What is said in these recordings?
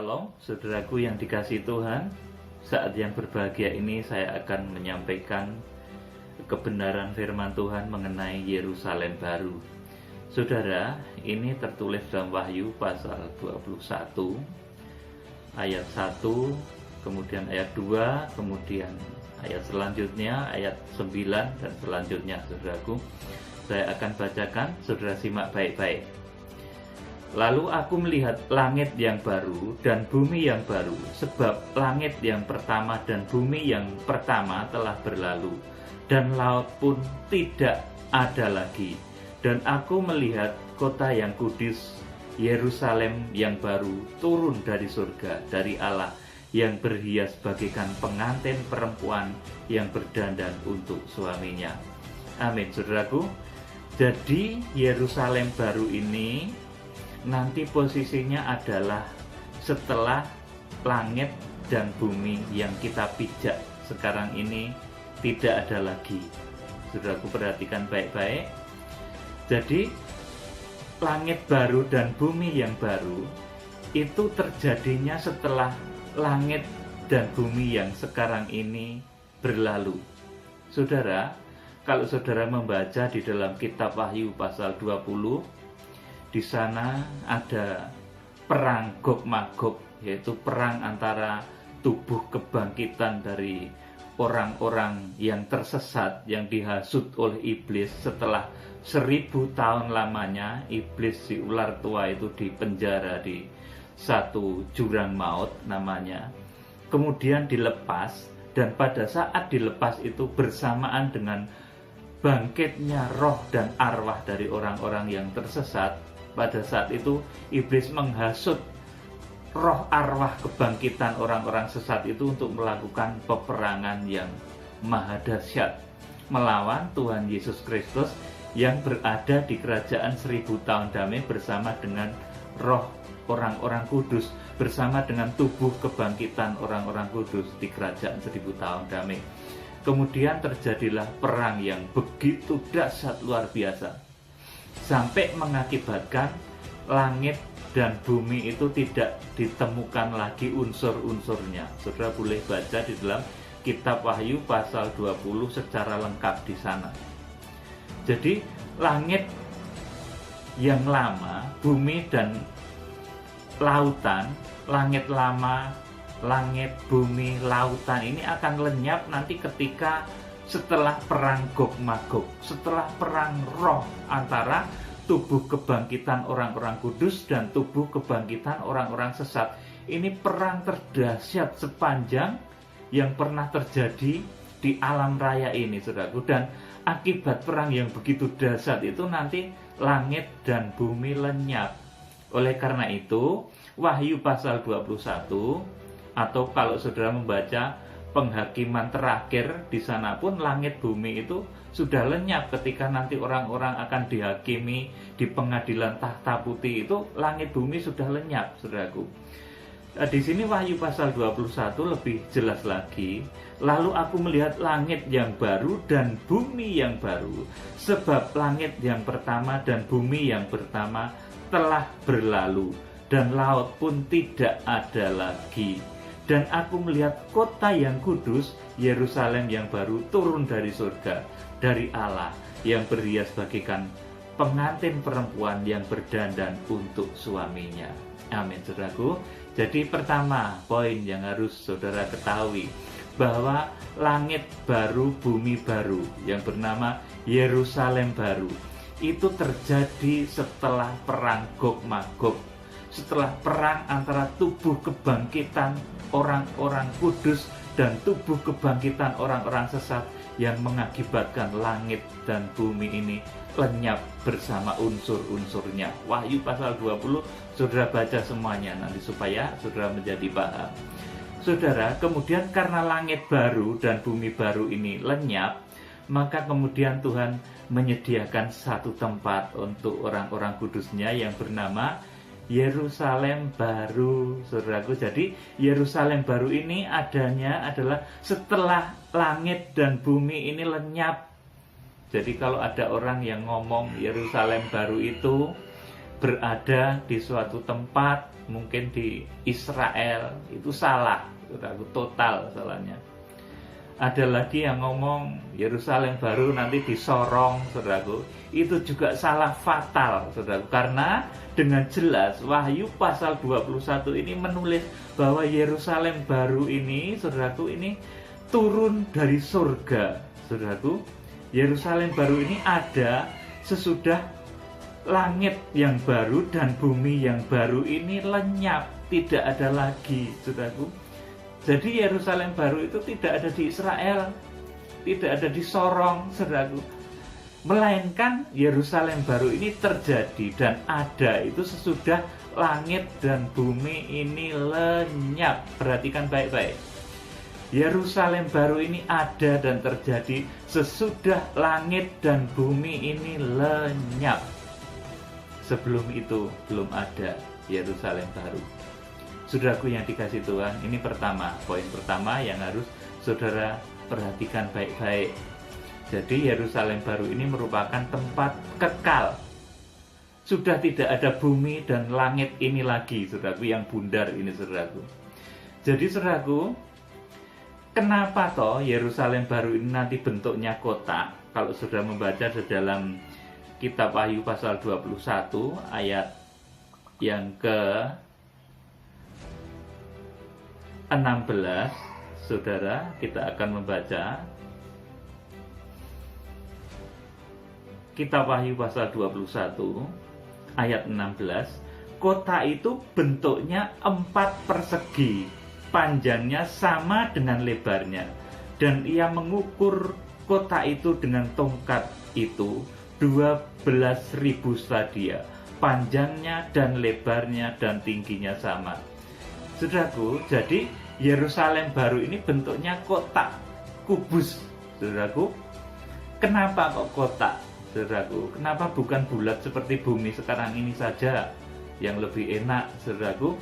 Shalom, saudaraku yang dikasihi Tuhan. Saat yang berbahagia ini saya akan menyampaikan kebenaran firman Tuhan mengenai Yerusalem baru. Saudara, ini tertulis dalam Wahyu pasal 21 ayat 1, kemudian ayat 2, kemudian ayat selanjutnya ayat 9 dan selanjutnya. Saudaraku, saya akan bacakan, saudara simak baik-baik. Lalu aku melihat langit yang baru dan bumi yang baru, sebab langit yang pertama dan bumi yang pertama telah berlalu, dan laut pun tidak ada lagi. Dan aku melihat kota yang kudus, Yerusalem yang baru, turun dari surga, dari Allah, yang berhias bagaikan pengantin perempuan yang berdandan untuk suaminya. Amin, saudaraku. Jadi Yerusalem baru ini nanti posisinya adalah setelah langit dan bumi yang kita pijak sekarang ini tidak ada lagi. Saudaraku, perhatikan baik-baik. Jadi langit baru dan bumi yang baru itu terjadinya setelah langit dan bumi yang sekarang ini berlalu. Saudara, kalau saudara membaca di dalam kitab Wahyu pasal 20, di sana ada perang Gog-Magog, yaitu perang antara tubuh kebangkitan dari orang-orang yang tersesat, yang dihasut oleh iblis setelah 1000 tahun lamanya. Iblis, si ular tua itu dipenjara di satu jurang maut namanya. Kemudian dilepas, dan pada saat dilepas itu bersamaan dengan bangkitnya roh dan arwah dari orang-orang yang tersesat. Pada saat itu iblis menghasut roh arwah kebangkitan orang-orang sesat itu untuk melakukan peperangan yang maha dahsyat melawan Tuhan Yesus Kristus yang berada di kerajaan 1000 tahun damai bersama dengan roh orang-orang kudus, bersama dengan tubuh kebangkitan orang-orang kudus di kerajaan 1000 tahun damai. Kemudian terjadilah perang yang begitu dahsyat, luar biasa, sampai mengakibatkan langit dan bumi itu tidak ditemukan lagi unsur-unsurnya. Saudara boleh baca di dalam kitab Wahyu pasal 20 secara lengkap di sana. Jadi langit yang lama, bumi dan lautan, langit lama, langit, bumi, lautan ini akan lenyap nanti ketika setelah perang Gog-Magog, setelah perang roh antara tubuh kebangkitan orang-orang kudus dan tubuh kebangkitan orang-orang sesat. Ini perang terdahsyat sepanjang yang pernah terjadi di alam raya ini, saudaraku. Dan akibat perang yang begitu dahsyat itu nanti langit dan bumi lenyap. Oleh karena itu, Wahyu pasal 21, atau kalau saudara membaca penghakiman terakhir, di sana pun langit bumi itu sudah lenyap. Ketika nanti orang-orang akan dihakimi di pengadilan tahta putih itu, langit bumi sudah lenyap, saudaraku. Di sini Wahyu pasal 21 lebih jelas lagi. Lalu aku melihat langit yang baru dan bumi yang baru, sebab langit yang pertama dan bumi yang pertama telah berlalu, dan laut pun tidak ada lagi. Dan aku melihat kota yang kudus, Yerusalem yang baru, turun dari surga, dari Allah, yang berhias bagaikan pengantin perempuan yang berdandan untuk suaminya. Amin, saudaraku. Jadi pertama, poin yang harus saudara ketahui, bahwa langit baru, bumi baru, yang bernama Yerusalem baru, itu terjadi setelah perang Gog-Magog, setelah perang antara tubuh kebangkitan orang-orang kudus dan tubuh kebangkitan orang-orang sesat, yang mengakibatkan langit dan bumi ini lenyap bersama unsur-unsurnya. Wahyu pasal 20, saudara baca semuanya nanti supaya saudara menjadi paham. Saudara, kemudian karena langit baru dan bumi baru ini lenyap, maka kemudian Tuhan menyediakan satu tempat untuk orang-orang kudusnya yang bernama Yerusalem baru, saudaraku. Jadi Yerusalem baru ini adanya adalah setelah langit dan bumi ini lenyap. Jadi kalau ada orang yang ngomong Yerusalem baru itu berada di suatu tempat mungkin di Israel, itu salah, saudaraku, total salahnya. Ada lagi yang ngomong Yerusalem baru nanti disorong, saudaraku, itu juga salah fatal, saudaraku, karena dengan jelas Wahyu pasal 21 ini menulis bahwa Yerusalem baru ini, saudaraku, ini turun dari surga, saudaraku. Yerusalem baru ini ada sesudah langit yang baru dan bumi yang baru ini lenyap, tidak ada lagi, saudaraku. Jadi Yerusalem baru itu tidak ada di Israel, tidak ada di sorong, saudaraku. Melainkan Yerusalem baru ini terjadi dan ada itu sesudah langit dan bumi ini lenyap. Perhatikan baik-baik. Yerusalem baru ini ada dan terjadi sesudah langit dan bumi ini lenyap. Sebelum itu belum ada Yerusalem baru. Saudaraku yang dikasih Tuhan, ini pertama, poin pertama yang harus saudara perhatikan baik-baik. Jadi Yerusalem baru ini merupakan tempat kekal. Sudah tidak ada bumi dan langit ini lagi, saudaraku, yang bundar ini, saudaraku. Jadi saudaraku, kenapa toh Yerusalem baru ini nanti bentuknya kota? Kalau sudah membaca di dalam kitab Wahyu pasal 21 ayat yang ke 16, saudara, kita akan membaca kitab Wahyu pasal 21 ayat 16. Kota itu bentuknya 4 persegi, panjangnya sama dengan lebarnya, dan ia mengukur kota itu dengan tongkat itu 12.000 stadia, panjangnya dan lebarnya dan tingginya sama. Saudaraku, jadi Yerusalem baru ini bentuknya kotak, kubus, saudaraku. Kenapa kok kotak, saudaraku? Kenapa bukan bulat seperti bumi sekarang ini saja yang lebih enak, saudaraku?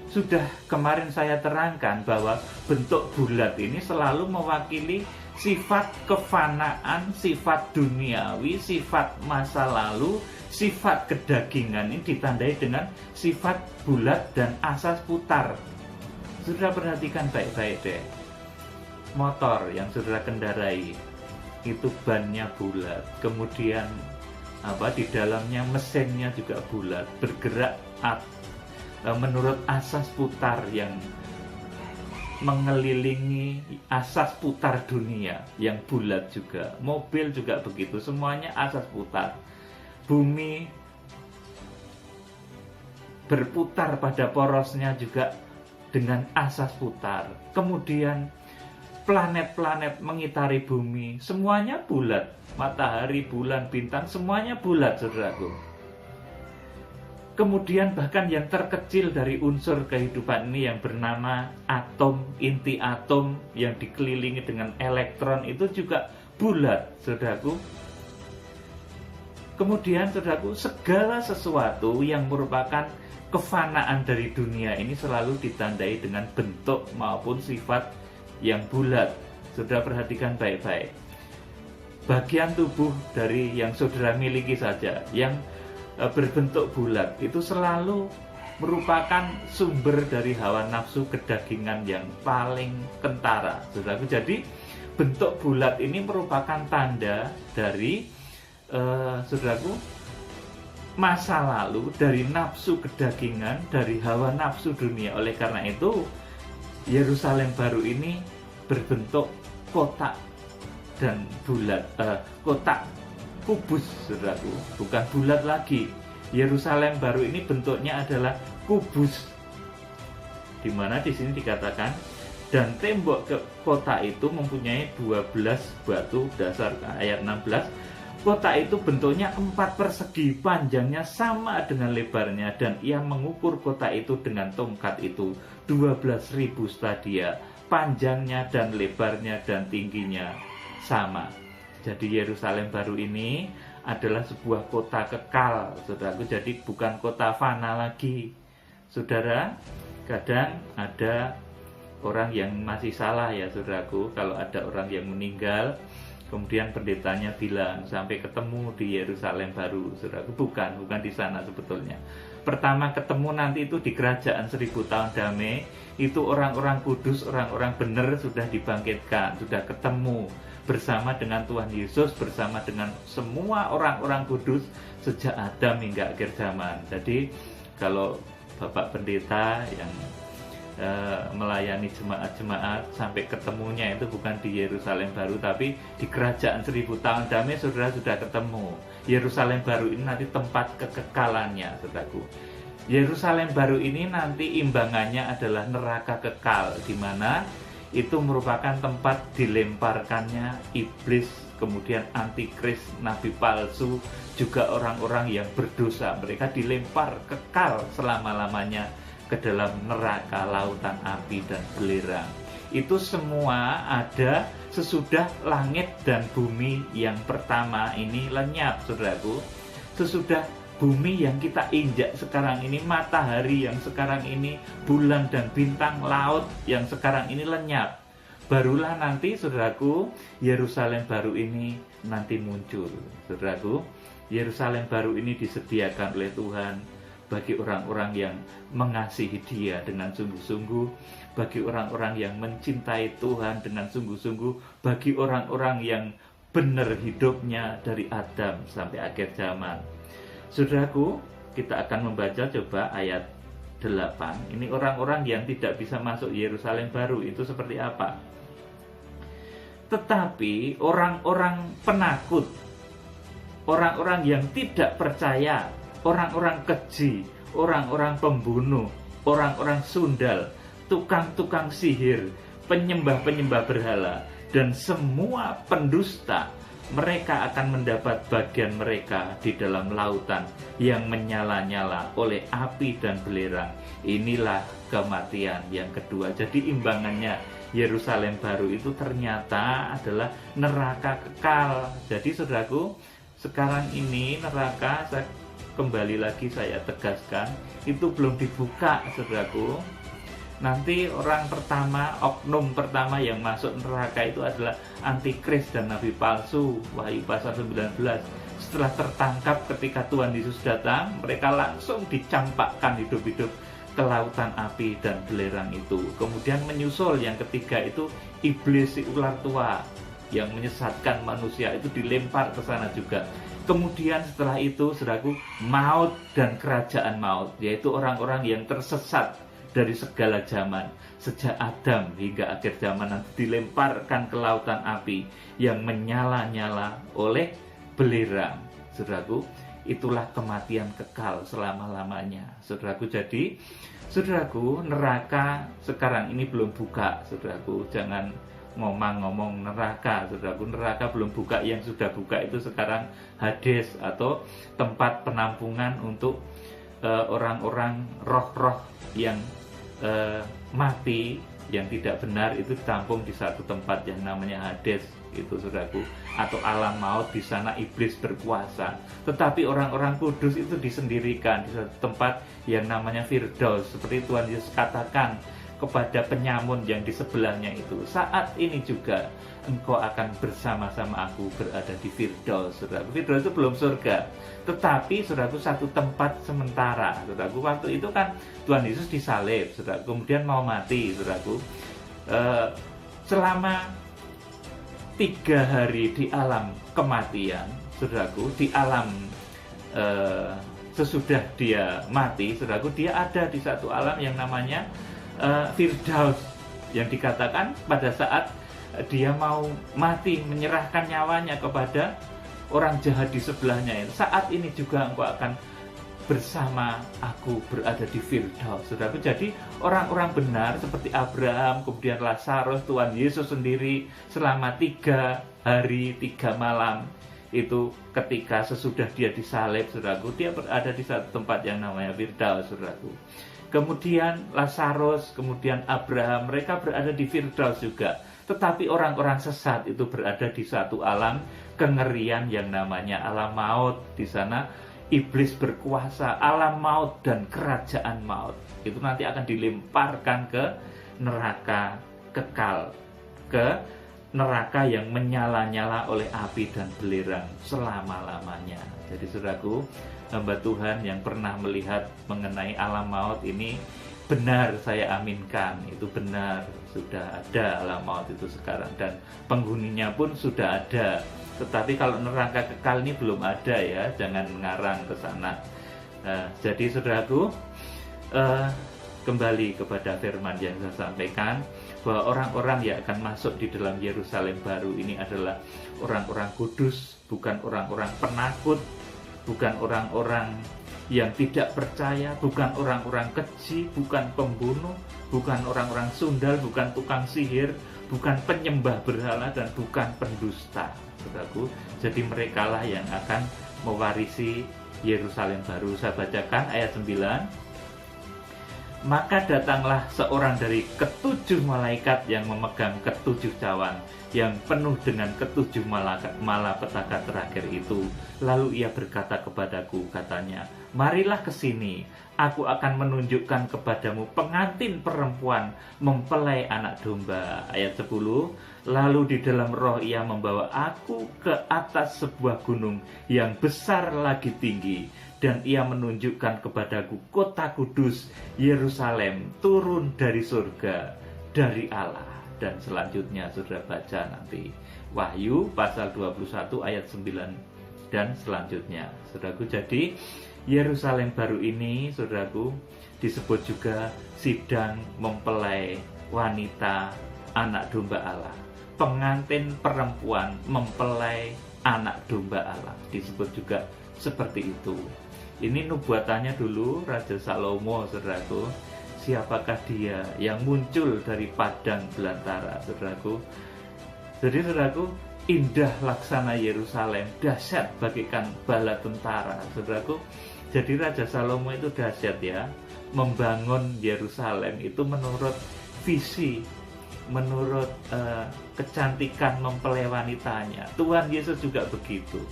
Sudah kemarin saya terangkan bahwa bentuk bulat ini selalu mewakili sifat kefanaan, sifat duniawi, sifat masa lalu, sifat kedagingan. Ini ditandai dengan sifat bulat dan asas putar. Saudara perhatikan baik-baik deh. Motor yang saudara kendarai itu bannya bulat, kemudian di dalamnya mesinnya juga bulat, bergerak menurut asas putar yang mengelilingi asas putar dunia yang bulat juga. Mobil juga begitu, semuanya asas putar. Bumi berputar pada porosnya juga dengan asas putar. Kemudian planet-planet mengitari bumi, semuanya bulat. Matahari, bulan, bintang, semuanya bulat, saudaraku. Kemudian bahkan yang terkecil dari unsur kehidupan ini yang bernama atom, inti atom yang dikelilingi dengan elektron itu juga bulat, saudaraku. Kemudian, saudaraku, segala sesuatu yang merupakan kefanaan dari dunia ini selalu ditandai dengan bentuk maupun sifat yang bulat. Saudara perhatikan baik-baik. Bagian tubuh dari yang saudara miliki saja yang berbentuk bulat itu selalu merupakan sumber dari hawa nafsu kedagingan yang paling kentara, saudaraku. Jadi bentuk bulat ini merupakan tanda dari saudaraku, masa lalu, dari nafsu kedagingan, dari hawa nafsu dunia. Oleh karena itu Yerusalem baru ini berbentuk kotak dan bulat, kotak kubus, saudaraku, bukan bulat lagi. Yerusalem baru ini bentuknya adalah kubus, di mana di sini dikatakan dan tembok ke kota itu mempunyai 12 batu dasar. Ayat 16, kota itu bentuknya 4 persegi, panjangnya sama dengan lebarnya, dan ia mengukur kota itu dengan tongkat itu 12.000 stadia, panjangnya dan lebarnya dan tingginya sama. Jadi Yerusalem baru ini adalah sebuah kota kekal, saudaraku. Jadi bukan kota fana lagi. Saudara, kadang ada orang yang masih salah ya, saudaraku. Kalau ada orang yang meninggal, kemudian pendetanya bilang sampai ketemu di Yerusalem baru, saudaraku. Bukan di sana sebetulnya. pertama ketemu nanti itu di kerajaan 1000 tahun damai, itu orang-orang kudus, orang-orang benar sudah dibangkitkan, sudah ketemu bersama dengan Tuhan Yesus, bersama dengan semua orang-orang kudus sejak Adam hingga akhir zaman. Jadi kalau Bapak Pendeta yang melayani jemaat-jemaat sampai ketemunya itu bukan di Yerusalem baru, tapi di kerajaan 1000 tahun damai, saudara sudah ketemu. Yerusalem baru ini nanti tempat kekekalannya, saudaraku. Yerusalem baru ini nanti imbangannya adalah neraka kekal, di mana itu merupakan tempat dilemparkannya iblis, kemudian antikris, nabi palsu, juga orang-orang yang berdosa. Mereka dilempar kekal selama-lamanya ke dalam neraka lautan api dan belerang. Itu semua ada sesudah langit dan bumi yang pertama ini lenyap, saudaraku. Sesudah bumi yang kita injak sekarang ini, matahari yang sekarang ini, bulan dan bintang laut yang sekarang ini lenyap, barulah nanti, saudaraku, Yerusalem baru ini nanti muncul. Saudaraku, Yerusalem baru ini disediakan oleh Tuhan bagi orang-orang yang mengasihi Dia dengan sungguh-sungguh, bagi orang-orang yang mencintai Tuhan dengan sungguh-sungguh, bagi orang-orang yang benar hidupnya dari Adam sampai akhir zaman. Saudaraku, kita akan membaca coba ayat 8. Ini orang-orang yang tidak bisa masuk Yerusalem baru itu seperti apa? Tetapi orang-orang penakut, orang-orang yang tidak percaya, orang-orang keji, orang-orang pembunuh, orang-orang sundal, tukang-tukang sihir, penyembah-penyembah berhala, dan semua pendusta, mereka akan mendapat bagian mereka di dalam lautan yang menyala-nyala oleh api dan belerang. Inilah kematian yang kedua. Jadi imbangannya Yerusalem baru itu ternyata adalah neraka kekal. Jadi saudaraku, sekarang ini neraka, kembali lagi saya tegaskan, itu belum dibuka, saudaraku. Nanti orang pertama, oknum pertama yang masuk neraka itu adalah antikris dan nabi palsu. Wahyu pasal 19. Setelah tertangkap ketika Tuhan Yesus datang, mereka langsung dicampakkan hidup-hidup ke lautan api dan belerang itu. Kemudian menyusul yang ketiga itu iblis, si ular tua yang menyesatkan manusia, itu dilempar ke sana juga. Kemudian setelah itu, saudaraku, maut dan kerajaan maut, yaitu orang-orang yang tersesat dari segala zaman sejak Adam hingga akhir zaman, nanti dilemparkan ke lautan api yang menyala-nyala oleh belerang. Saudaraku, itulah kematian kekal selama-lamanya. Saudaraku, jadi saudaraku, neraka sekarang ini belum buka. Saudaraku, jangan ngomong neraka, saudaraku. Neraka belum buka. Yang sudah buka itu sekarang Hades, atau tempat penampungan untuk orang-orang roh-roh yang mati, yang tidak benar, itu ditampung di satu tempat yang namanya Hades, itu saudaraku, atau alam maut. Di sana iblis berkuasa. Tetapi orang-orang kudus itu disendirikan di satu tempat yang namanya Firdaus, seperti Tuhan Yesus katakan kepada penyamun yang di sebelahnya itu, saat ini juga engkau akan bersama-sama aku berada di Firdaus. Saudaraku, Firdaus itu belum surga, tetapi saudaraku satu tempat sementara. Saudaraku, waktu itu kan Tuhan Yesus disalib, saudaraku, kemudian mau mati, saudaraku. Selama 3 hari di alam kematian, saudaraku, di alam sesudah dia mati, saudaraku, dia ada di satu alam yang namanya Firdaus, yang dikatakan pada saat dia mau mati, menyerahkan nyawanya kepada orang jahat di sebelahnya, saat ini juga engkau akan bersama aku berada di Firdaus. Saudaraku, jadi orang-orang benar seperti Abraham, kemudian Lazarus, Tuhan Yesus sendiri selama 3 hari 3 malam itu, ketika sesudah dia disalib, saudaraku, dia berada di satu tempat yang namanya Firdaus, saudaraku. Kemudian Lazarus, kemudian Abraham, mereka berada di Firdaus juga. Tetapi orang-orang sesat itu berada di satu alam kengerian yang namanya alam maut. Di sana iblis berkuasa, alam maut dan kerajaan maut. Itu nanti akan dilemparkan ke neraka kekal, ke neraka yang menyala-nyala oleh api dan belerang selama-lamanya. Jadi saudaraku, hamba Tuhan yang pernah melihat mengenai alam maut ini benar, saya aminkan itu benar, sudah ada alam maut itu sekarang dan penghuninya pun sudah ada. Tetapi kalau neraka kekal ini belum ada ya, jangan mengarang ke sana. Jadi saudaraku, kembali kepada firman yang saya sampaikan, bahwa orang-orang yang akan masuk di dalam Yerusalem baru ini adalah orang-orang kudus, bukan orang-orang penakut, bukan orang-orang yang tidak percaya, bukan orang-orang keji, bukan pembunuh, bukan orang-orang sundal, bukan tukang sihir, bukan penyembah berhala, dan bukan pendusta, saudaraku. Jadi merekalah yang akan mewarisi Yerusalem baru. Saya bacakan ayat 9. Maka datanglah seorang dari ketujuh malaikat yang memegang ketujuh cawan, yang penuh dengan ketujuh malapetaka terakhir itu. Lalu ia berkata kepadaku, katanya, marilah ke sini, aku akan menunjukkan kepadamu pengantin perempuan mempelai anak domba. Ayat 10. Lalu di dalam roh ia membawa aku ke atas sebuah gunung yang besar lagi tinggi, dan ia menunjukkan kepadaku kota kudus Yerusalem turun dari surga dari Allah. Dan selanjutnya saudara baca nanti Wahyu pasal 21 ayat 9 dan selanjutnya, saudaraku. Jadi Yerusalem baru ini, saudaraku, disebut juga sidang mempelai wanita anak domba Allah, pengantin perempuan mempelai anak domba Allah, disebut juga seperti itu. Ini nubuatannya dulu Raja Salomo, saudaraku. Siapakah dia yang muncul dari padang belantara, saudaraku? Jadi saudaraku, indah laksana Yerusalem, dahsyat bagaikan bala tentara, saudaraku. Jadi Raja Salomo itu dahsyat ya, membangun Yerusalem itu menurut visi, menurut kecantikan mempelai wanitanya. Tuhan Yesus juga begitu.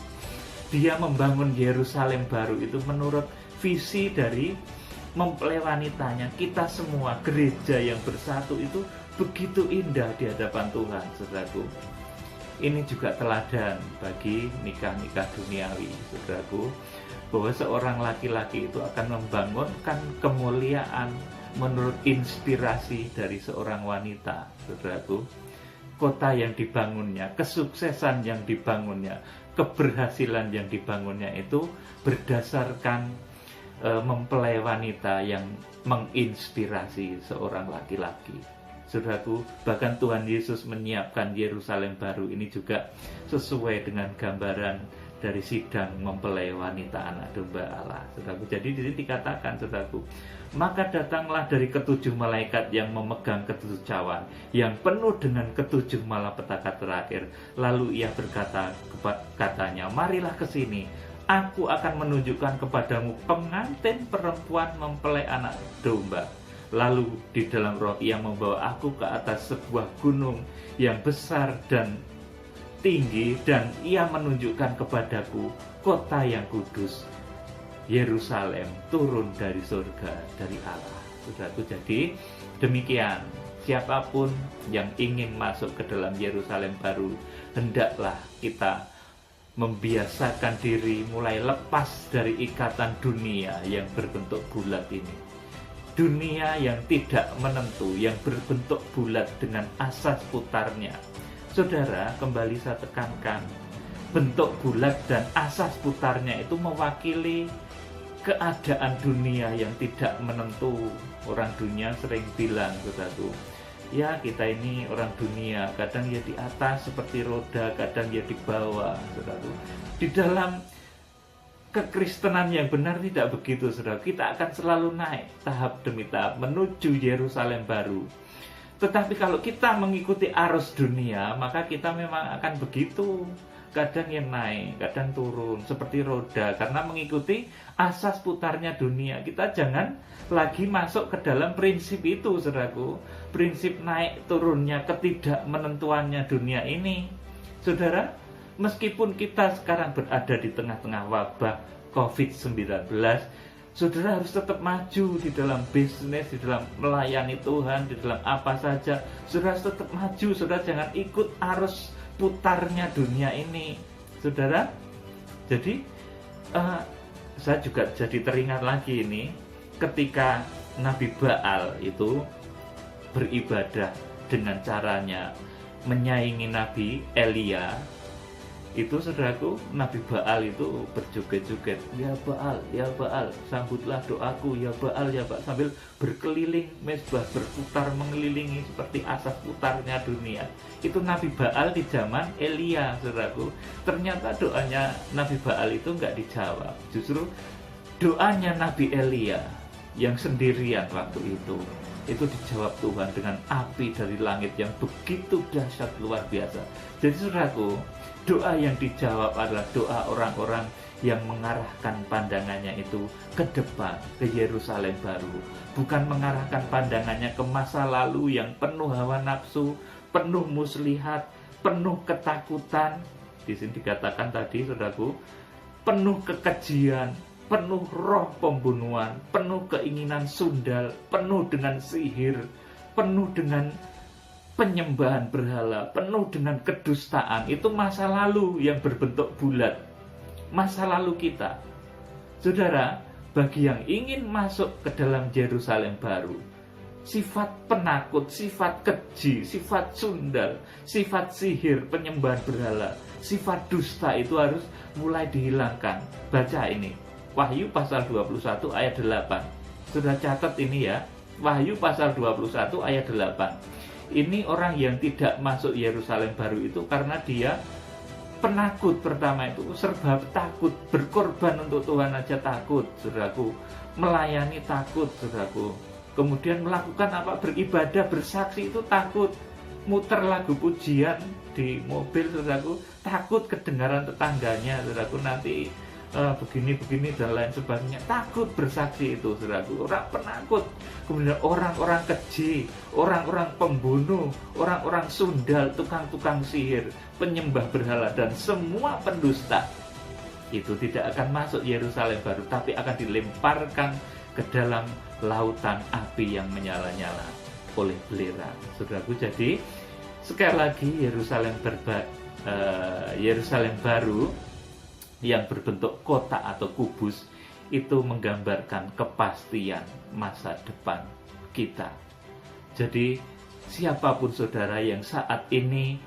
Dia membangun Yerusalem baru itu menurut visi dari mempelai wanitanya. Kita semua gereja yang bersatu itu begitu indah di hadapan Tuhan, saudaraku. Ini juga teladan bagi nikah-nikah duniawi, saudaraku, bahwa seorang laki-laki itu akan membangunkan kemuliaan menurut inspirasi dari seorang wanita, saudaraku. Kota yang dibangunnya, kesuksesan yang dibangunnya, keberhasilan yang dibangunnya itu berdasarkan mempelai wanita yang menginspirasi seorang laki-laki. Saudaraku, bahkan Tuhan Yesus menyiapkan Yerusalem baru ini juga sesuai dengan gambaran dari sidang mempelai wanita anak domba Allah, saudaraku. Jadi di sini dikatakan, saudaraku, maka datanglah dari ketujuh malaikat yang memegang ketujuh cawan, yang penuh dengan ketujuh malapetaka terakhir. Lalu ia berkata, katanya, marilah ke sini, aku akan menunjukkan kepadamu pengantin perempuan mempelai anak domba. Lalu di dalam roh ia membawa aku ke atas sebuah gunung yang besar dan tinggi, dan ia menunjukkan kepadaku kota yang kudus Yerusalem turun dari surga dari Allah. Saudaraku, jadi demikian, siapapun yang ingin masuk ke dalam Yerusalem baru, hendaklah kita membiasakan diri mulai lepas dari ikatan dunia yang berbentuk bulat ini. Dunia yang tidak menentu, yang berbentuk bulat dengan asas putarnya. Saudara, kembali saya tekankan, bentuk bulat dan asas putarnya itu mewakili keadaan dunia yang tidak menentu. Orang dunia sering bilang, saudaraku, ya kita ini orang dunia, kadang ya di atas seperti roda, kadang ya di bawah, saudaraku. Di dalam kekristenan yang benar tidak begitu, saudara. Kita akan selalu naik tahap demi tahap menuju Yerusalem baru. Tetapi kalau kita mengikuti arus dunia, maka kita memang akan begitu. Kadang yang naik, kadang turun, seperti roda, karena mengikuti asas putarnya dunia. Kita jangan lagi masuk ke dalam prinsip itu, saudaraku. Prinsip naik turunnya, ketidakmenentuannya dunia ini. Saudara, meskipun kita sekarang berada di tengah-tengah wabah COVID-19, saudara harus tetap maju di dalam bisnis, di dalam melayani Tuhan, di dalam apa saja. Saudara harus tetap maju, saudara jangan ikut arus putarnya dunia ini, saudara. Jadi saya juga jadi teringat lagi ini, ketika Nabi Baal itu beribadah dengan caranya menyaingi Nabi Elia, itu saudaraku, Nabi Baal itu berjoget-joget, ya Baal, sambutlah doaku, ya Baal, sambil berkeliling mezbah, berputar mengelilingi seperti asas putarnya dunia. Itu Nabi Baal di zaman Elia, saudaraku. Ternyata doanya Nabi Baal itu nggak dijawab, justru doanya Nabi Elia yang sendirian waktu itu dijawab Tuhan dengan api dari langit yang begitu dahsyat, luar biasa. Jadi saudaraku, doa yang dijawab adalah doa orang-orang yang mengarahkan pandangannya itu ke depan, ke Yerusalem baru. Bukan mengarahkan pandangannya ke masa lalu yang penuh hawa nafsu, penuh muslihat, penuh ketakutan. Di sini dikatakan tadi, saudaraku, penuh kekejian, penuh roh pembunuhan, penuh keinginan sundal, penuh dengan sihir, penuh dengan penyembahan berhala, penuh dengan kedustaan. Itu masa lalu yang berbentuk bulat, masa lalu kita. Saudara, bagi yang ingin masuk ke dalam Yerusalem baru, sifat penakut, sifat keji, sifat sundal, sifat sihir, penyembahan berhala, sifat dusta itu harus mulai dihilangkan. Baca ini, Wahyu pasal 21 ayat 8. Sudah catat ini ya, Wahyu pasal 21 ayat 8. Ini orang yang tidak masuk Yerusalem baru itu karena dia penakut. Pertama itu serba takut, berkorban untuk Tuhan aja takut, saudaraku. Melayani takut, saudaraku. Kemudian melakukan apa? Beribadah, bersaksi itu takut. Muter lagu pujian di mobil, saudaraku, takut kedengaran tetangganya, saudaraku, nanti begini dan lain sebagainya. Takut bersaksi itu, saudaraku. Orang penakut. Kemudian orang-orang keji, orang-orang pembunuh, orang-orang sundal, tukang-tukang sihir, penyembah berhala, dan semua pendusta itu tidak akan masuk Yerusalem baru, tapi akan dilemparkan ke dalam lautan api yang menyala-nyala oleh belerang, saudaraku. Jadi sekali lagi, Yerusalem baru yang berbentuk kota atau kubus itu menggambarkan kepastian masa depan kita. Jadi siapapun saudara yang saat ini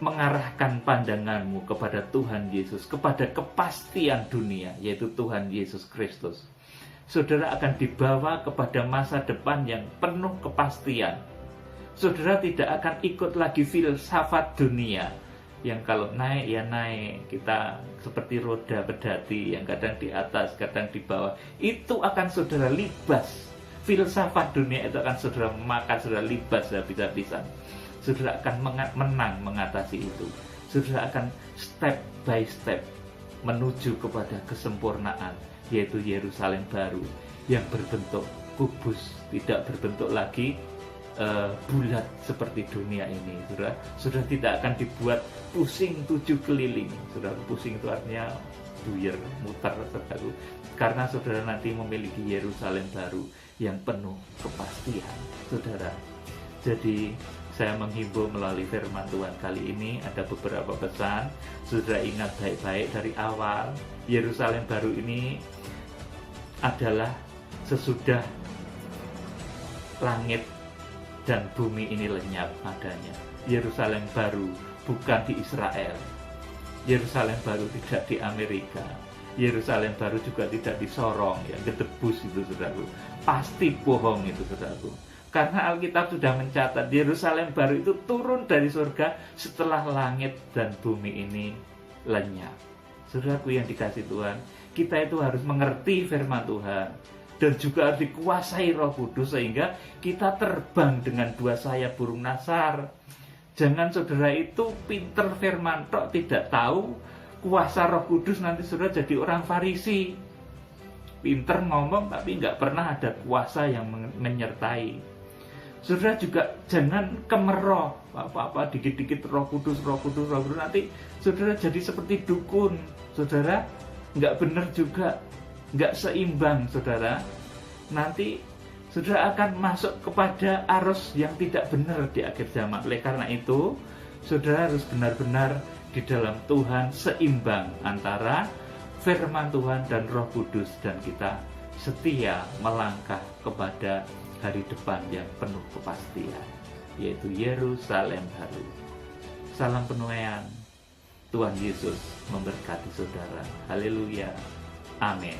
mengarahkan pandanganmu kepada Tuhan Yesus, kepada kepastian dunia, yaitu Tuhan Yesus Kristus, saudara akan dibawa kepada masa depan yang penuh kepastian. Saudara tidak akan ikut lagi filsafat dunia yang kalau naik ya naik, kita seperti roda pedati yang kadang di atas, kadang di bawah. Itu akan saudara libas. Filsafat dunia itu akan saudara makan, saudara libas habis-habisan. Saudara akan menang mengatasi itu. Saudara akan step by step menuju kepada kesempurnaan, yaitu Yerusalem baru yang berbentuk kubus, tidak berbentuk lagi bulat seperti dunia ini. Saudara tidak akan dibuat pusing 7 keliling. Saudara, pusing itu artinya buyar, muter, saudara. Karena saudara nanti memiliki Yerusalem baru yang penuh kepastian, saudara. Jadi saya menghimbau melalui firman Tuhan kali ini ada beberapa pesan. Saudara ingat baik-baik dari awal, Yerusalem baru ini adalah sesudah langit dan bumi ini lenyap adanya. Yerusalem baru bukan di Israel. Yerusalem baru tidak di Amerika. Yerusalem baru juga tidak di Sorong, yang gedebus itu, saudaraku. Pasti bohong itu, saudaraku. Karena Alkitab sudah mencatat Yerusalem baru itu turun dari surga setelah langit dan bumi ini lenyap. Saudaraku yang dikasih Tuhan, kita itu harus mengerti firman Tuhan dan juga harus dikuasai Roh Kudus sehingga kita terbang dengan 2 sayap burung nasar. Jangan saudara itu pinter firman tok, tidak tahu kuasa Roh Kudus, nanti saudara jadi orang Farisi. Pinter ngomong tapi nggak pernah ada kuasa yang menyertai. Saudara juga jangan kemeroh, apa-apa dikit-dikit Roh Kudus, nanti saudara jadi seperti dukun. Saudara nggak benar juga, nggak seimbang, saudara. Nanti saudara akan masuk kepada arus yang tidak benar di akhir zaman. Oleh karena itu, saudara harus benar-benar di dalam Tuhan seimbang antara firman Tuhan dan Roh Kudus, dan kita setia melangkah kepada hari depan yang penuh kepastian, yaitu Yerusalem baru. Salam penuaian. Tuhan Yesus memberkati saudara. Haleluya. Amin.